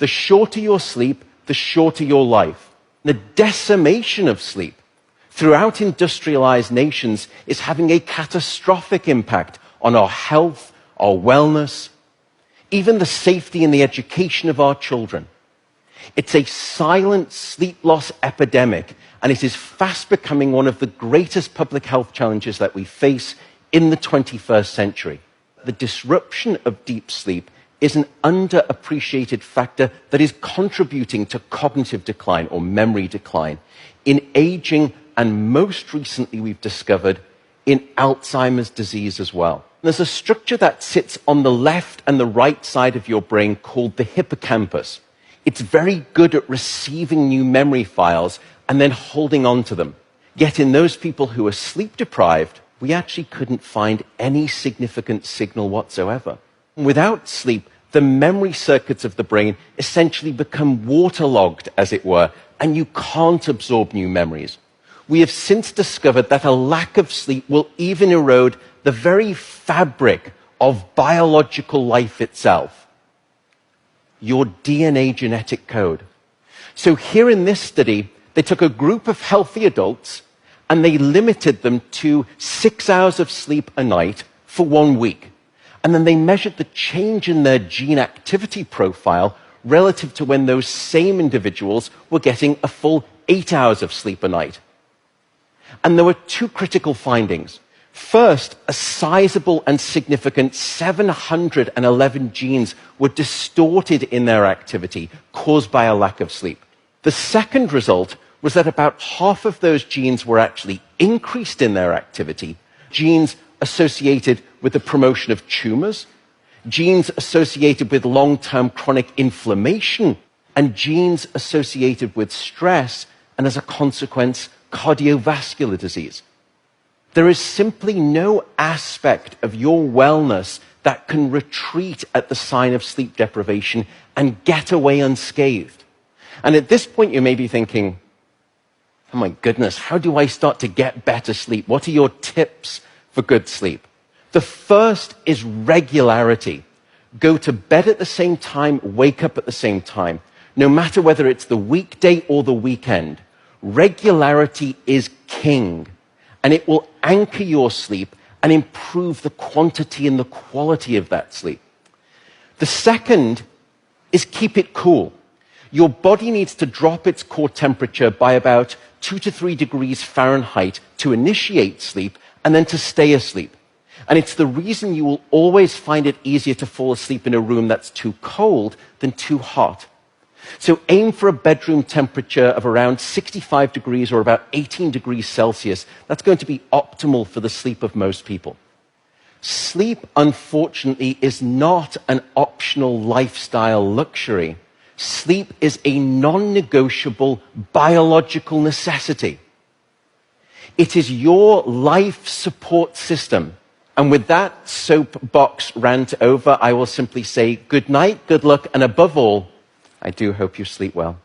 The shorter your sleep, the shorter your life. The decimation of sleep throughout industrialized nations is having a catastrophic impact on our health, our wellness, even the safety and the education of our children. It's a silent sleep loss epidemic, and it is fast becoming one of the greatest public health challenges that we face in the 21st century. The disruption of deep sleep is an underappreciated factor that is contributing to cognitive decline or memory decline in aging, and most recently we've discovered in Alzheimer's disease as well. There's a structure that sits on the left and the right side of your brain called the hippocampus. It's very good at receiving new memory files and then holding on to them. Yet in those people who are sleep deprived, we actually couldn't find any significant signal whatsoever. Without sleep, the memory circuits of the brain essentially become waterlogged, as it were, and you can't absorb new memories. We have since discovered that a lack of sleep will even erode the very fabric of biological life itself, your DNA genetic code. So here in this study, they took a group of healthy adults and they limited them to 6 hours of sleep a night for 1 week. And then they measured the change in their gene activity profile relative to when those same individuals were getting a full 8 hours of sleep a night. And there were two critical findings. First, a sizable and significant 711 genes were distorted in their activity, caused by a lack of sleep. The second result was that about half of those genes were actually increased in their activity, genes associated with the promotion of tumors, genes associated with long-term chronic inflammation, and genes associated with stress, and as a consequence, cardiovascular disease. There is simply no aspect of your wellness that can retreat at the sign of sleep deprivation and get away unscathed. And at this point, you may be thinking, oh my goodness, how do I start to get better sleep? What are your tips for good sleep? The first is regularity. Go to bed at the same time, wake up at the same time, no matter whether it's the weekday or the weekend. Regularity is king, and it will anchor your sleep and improve the quantity and the quality of that sleep. The second is keep it cool. Your body needs to drop its core temperature by about 2 to 3 degrees Fahrenheit to initiate sleep and then to stay asleep. And it's the reason you will always find it easier to fall asleep in a room that's too cold than too hot. So aim for a bedroom temperature of around 65 degrees or about 18 degrees Celsius. That's going to be optimal for the sleep of most people. Sleep, unfortunately, is not an optional lifestyle luxury. Sleep is a non-negotiable biological necessity. It is your life support system. And with that soapbox rant over, I will simply say good night, good luck, and above all, I do hope you sleep well.